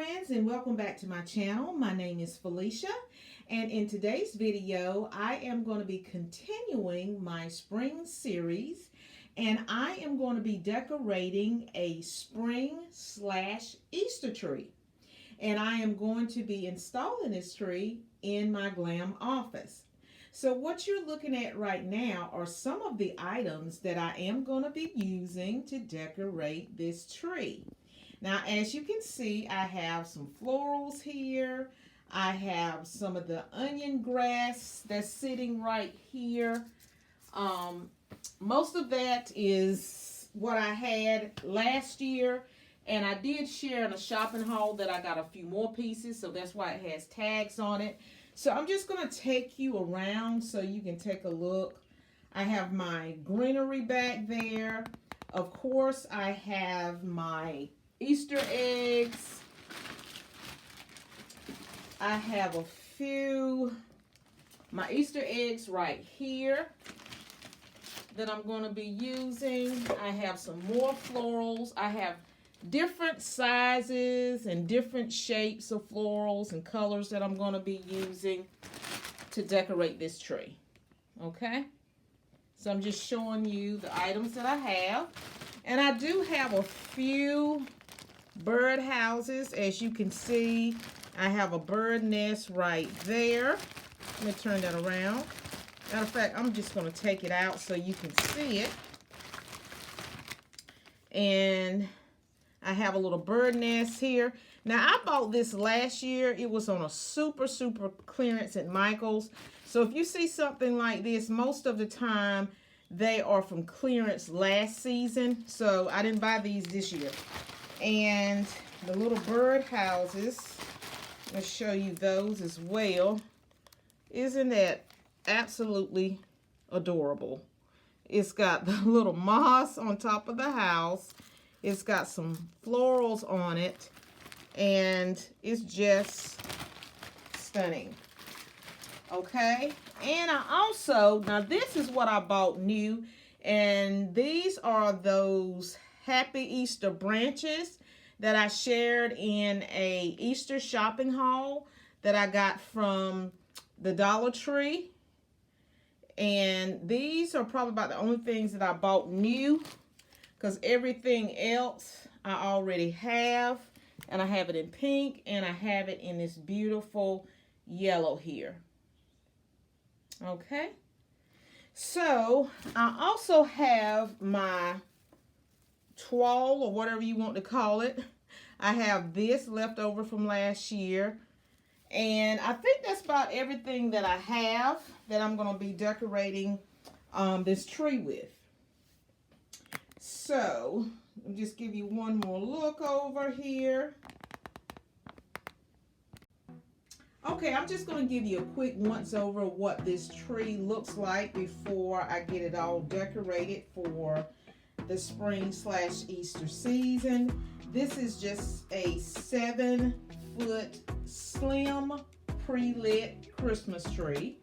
friends, and welcome back to my channel. My name is Felicia, and in today's video I am going to be continuing my spring series, and I am going to be decorating a spring/Easter tree, and I am going to be installing this tree in my Glam office. So what you're looking at right now are some of the items that I am going to be using to decorate this tree. Now, as you can see, I have some florals here. I have some of the onion grass that's sitting right here. Most of that is what I had last year, and I did share in a shopping haul that I got a few more pieces, so that's why it has tags on it. So I'm just going to take you around so you can take a look. I have my greenery back there. Of course, I have my Easter eggs. I have my Easter eggs right here that I'm going to be using. I have some more florals. I have different sizes and different shapes of florals and colors that I'm going to be using to decorate this tree. Okay? So I'm just showing you the items that I have. And I do have a few bird houses. As you can see, I have a bird nest right there. Let me turn that around. Matter of fact, I'm just going to take it out so you can see it. And I have a little bird nest here. Now, I bought this last year. It was on a super clearance at Michael's. So if you see something like this, most of the time they are from clearance last season. So I didn't buy these this year. And the little bird houses, let's show you those as well. Isn't that absolutely adorable? It's got the little moss on top of the house. It's got some florals on it, and it's just stunning. Okay, and I also, now this is what I bought new, and these are those Happy Easter branches that I shared in a Easter shopping haul that I got from the Dollar Tree. And these are probably about the only things that I bought new, because everything else I already have. And I have it in pink, and I have it in this beautiful yellow here. Okay. So I also have my toile, or whatever you want to call it. I have this left over from last year. And I think that's about everything that I have that I'm going to be decorating this tree with. So, I'll just give you one more look over here. Okay, I'm just going to give you a quick once over of what this tree looks like before I get it all decorated for the spring/Easter season. This is just a 7-foot slim pre-lit Christmas tree.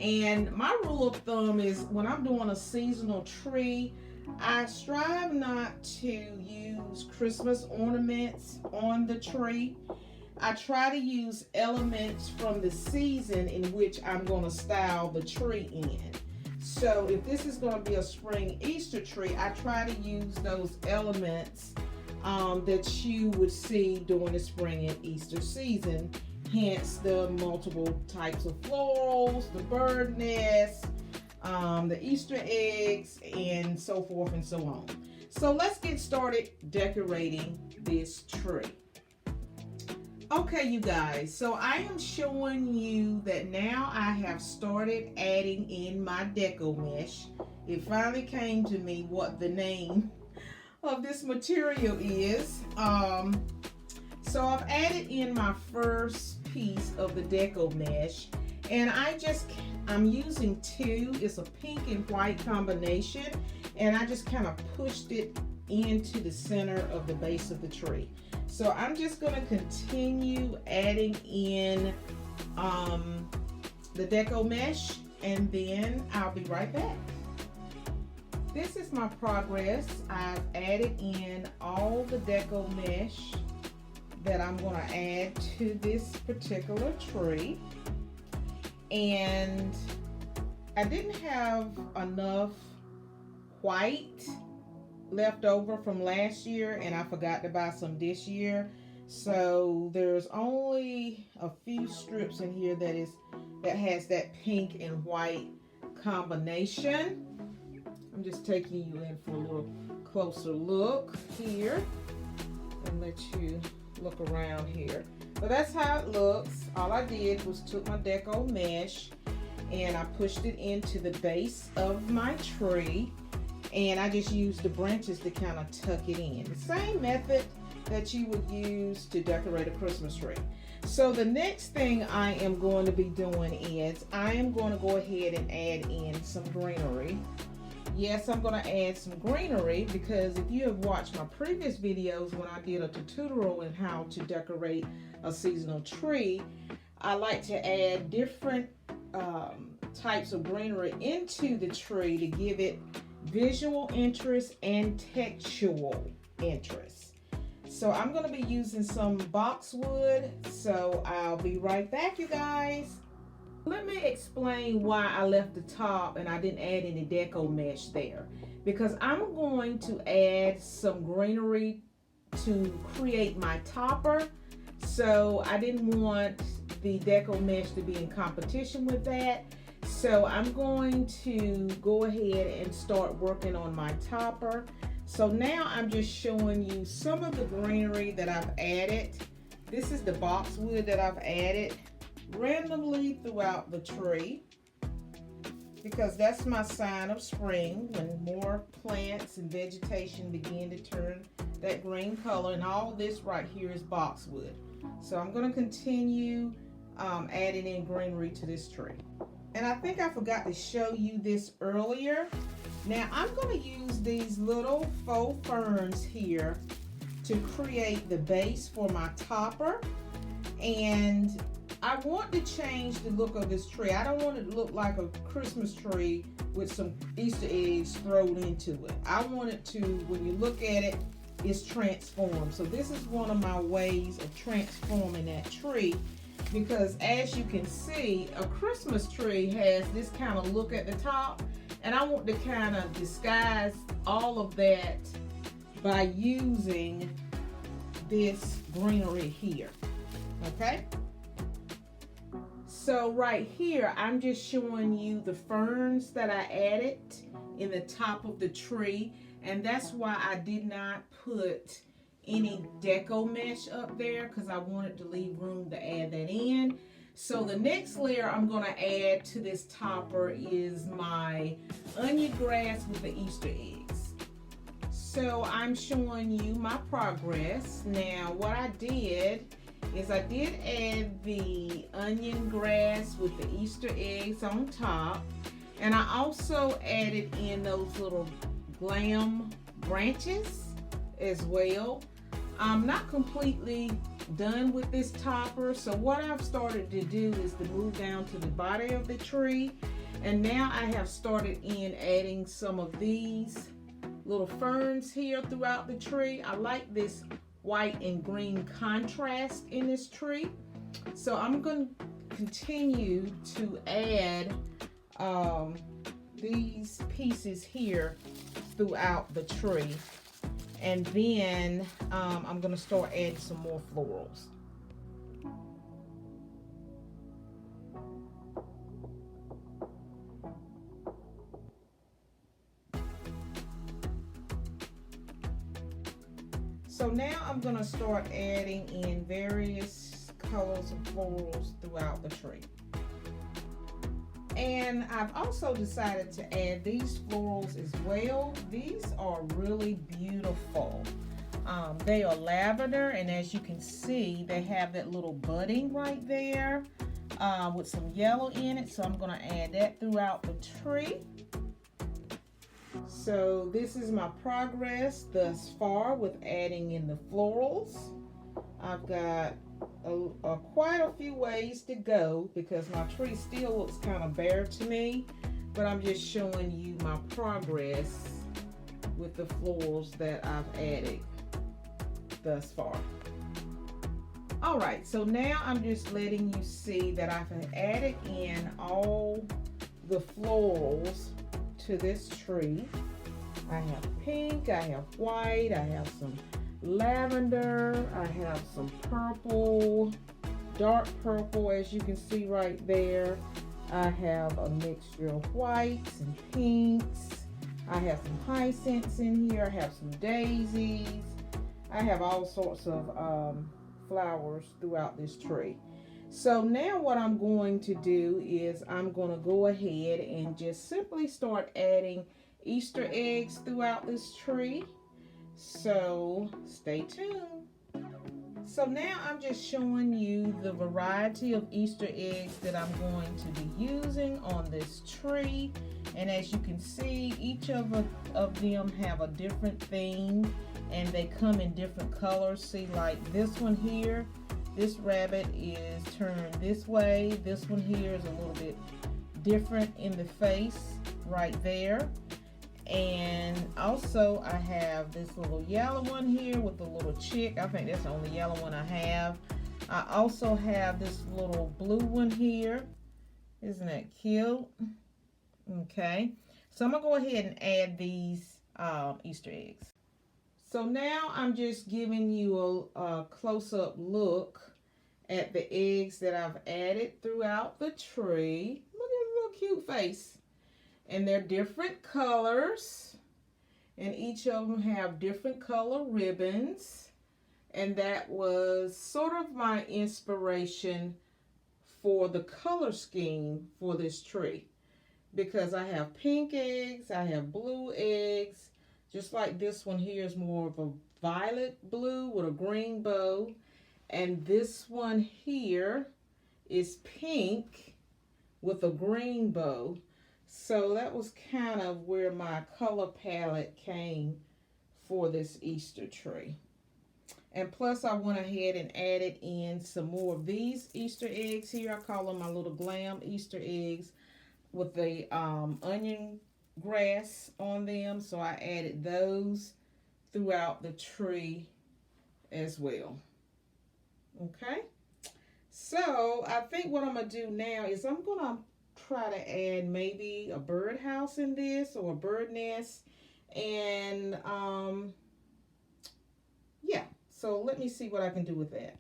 And my rule of thumb is when I'm doing a seasonal tree, I strive not to use Christmas ornaments on the tree. I try to use elements from the season in which I'm going to style the tree in. So if this is going to be a spring Easter tree, I try to use those elements that you would see during the spring and Easter season. Hence the multiple types of florals, the bird nest, the Easter eggs, and so forth and so on. So let's get started decorating this tree. Okay, you guys, so I am showing you that now I have started adding in my deco mesh. It finally came to me what the name of this material is. So I've added in my first piece of the deco mesh, and I'm using two. It's a pink and white combination, and I just kind of pushed it into the center of the base of the tree. So I'm just going to continue adding in the deco mesh, and then I'll be right back. This is my progress. I've added in all the deco mesh that I'm going to add to this particular tree. And I didn't have enough white left over from last year, and I forgot to buy some this year. So there's only a few strips in here that has that pink and white combination. I'm just taking you in for a little closer look here and let you look around here. So that's how it looks. All I did was took my deco mesh and I pushed it into the base of my tree, and I just used the branches to kind of tuck it in. The same method that you would use to decorate a Christmas tree. So the next thing I am going to be doing is I am going to go ahead and add in some greenery. Yes, I'm going to add some greenery because if you have watched my previous videos when I did a tutorial on how to decorate a seasonal tree, I like to add different types of greenery into the tree to give it visual interest and textual interest. So I'm going to be using some boxwood, so I'll be right back, you guys. Let me explain why I left the top and I didn't add any deco mesh there. Because I'm going to add some greenery to create my topper. So I didn't want the deco mesh to be in competition with that. So I'm going to go ahead and start working on my topper. So now I'm just showing you some of the greenery that I've added. This is the boxwood that I've added randomly throughout the tree because that's my sign of spring, when more plants and vegetation begin to turn that green color, and all this right here is boxwood. So I'm going to continue adding in greenery to this tree. And I think I forgot to show you this earlier. Now I'm going to use these little faux ferns here to create the base for my topper, and I want to change the look of this tree. I don't want it to look like a Christmas tree with some Easter eggs thrown into it. I want it to, when you look at it, it's transformed. So this is one of my ways of transforming that tree, because as you can see, a Christmas tree has this kind of look at the top, and I want to kind of disguise all of that by using this greenery here. Okay? So right here, I'm just showing you the ferns that I added in the top of the tree, and that's why I did not put any deco mesh up there, because I wanted to leave room to add that in. So the next layer I'm going to add to this topper is my onion grass with the Easter eggs. So I'm showing you my progress. Now what I did is I did add the onion grass with the Easter eggs on top, and I also added in those little glam branches as well. I'm not completely done with this topper, so what I've started to do is to move down to the body of the tree, and now I have started in adding some of these little ferns here throughout the tree. I like this white and green contrast in this tree, so I'm going to continue to add these pieces here throughout the tree, and then I'm going to start adding some more florals. So now I'm going to start adding in various colors of florals throughout the tree. And I've also decided to add these florals as well. These are really beautiful. They are lavender, and as you can see, they have that little budding right there with some yellow in it. So I'm going to add that throughout the tree. So this is my progress thus far with adding in the florals. I've got quite a few ways to go because my tree still looks kind of bare to me, but I'm just showing you my progress with the florals that I've added thus far. All right, so now I'm just letting you see that I've added in all the florals to this tree. I have pink, I have white, I have some lavender, I have some purple, dark purple, as you can see right there. I have a mixture of whites and pinks. I have some hyacinths in here. I have some daisies. I have all sorts of flowers throughout this tree. So now what I'm going to do is I'm going to go ahead and just simply start adding Easter eggs throughout this tree. So stay tuned. So now I'm just showing you the variety of Easter eggs that I'm going to be using on this tree. And as you can see, each of them have a different theme and they come in different colors. See, like this one here, this rabbit is turned this way. This one here is a little bit different in the face right there. And also I have this little yellow one here with the little chick. I think that's the only yellow one I have. I also have this little blue one here. Isn't that cute? Okay, so I'm gonna go ahead and add these Easter eggs. So now I'm just giving you a close-up look at the eggs that I've added throughout the tree. Look at his little cute face. And they're different colors, and each of them have different color ribbons, and that was sort of my inspiration for the color scheme for this tree, because I have pink eggs, I have blue eggs, just like this one here is more of a violet blue with a green bow, and this one here is pink with a green bow. So that was kind of where my color palette came for this Easter tree. And plus I went ahead and added in some more of these Easter eggs here. I call them my little Glam Easter eggs with the onion grass on them. So I added those throughout the tree as well. Okay. So I think what I'm going to do now is I'm going to try to add maybe a birdhouse in this, or a bird nest, and yeah, so let me see what I can do with that.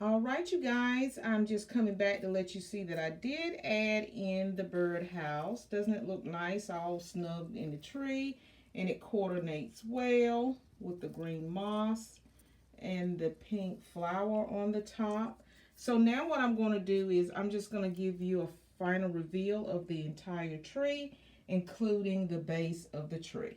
All right, you guys, I'm just coming back to let you see that I did add in the birdhouse. Doesn't it look nice, all snugged in the tree, and it coordinates well with the green moss and the pink flower on the top. So now what I'm going to do is I'm just going to give you a final reveal of the entire tree, including the base of the tree.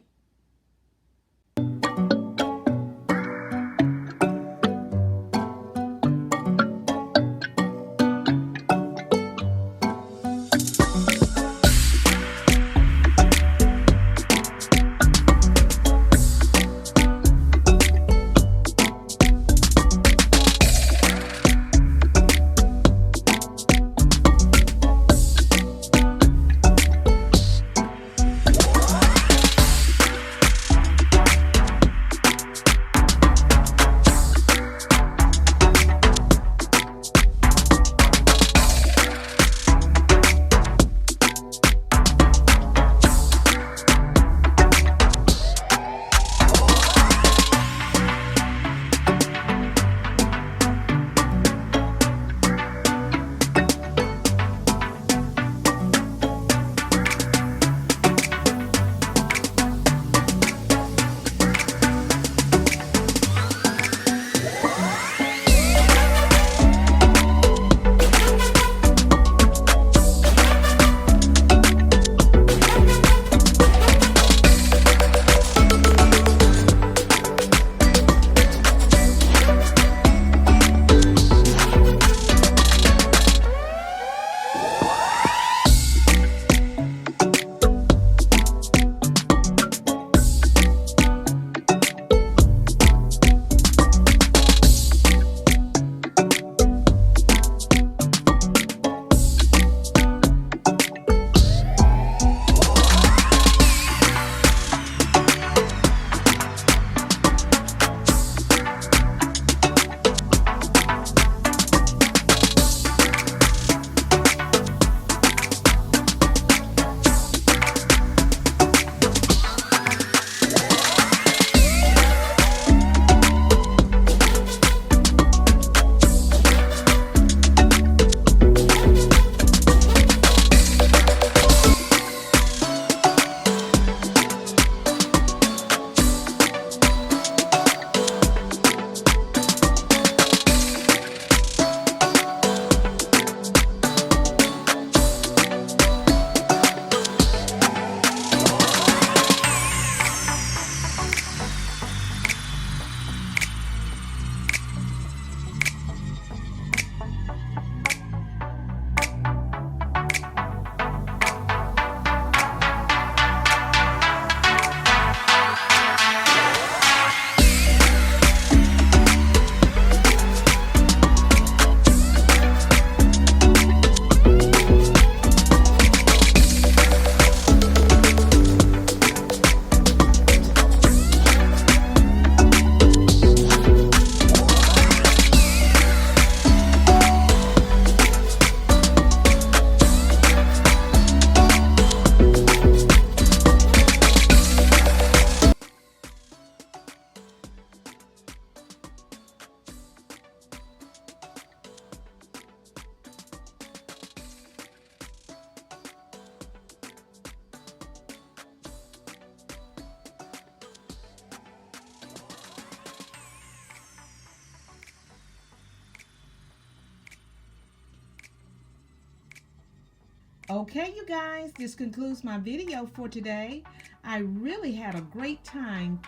Okay, you guys, this concludes my video for today. I really had a great time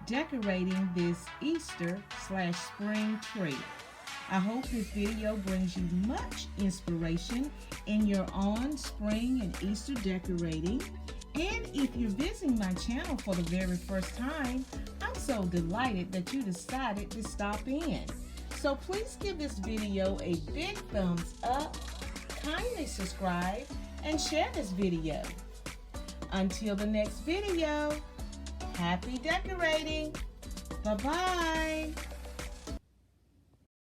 decorating this Easter/spring tree. I hope this video brings you much inspiration in your own spring and Easter decorating. And if you're visiting my channel for the very first time, I'm so delighted that you decided to stop in. So please give this video a big thumbs up, kindly subscribe, and share this video. Until the next video, happy decorating. Bye-bye.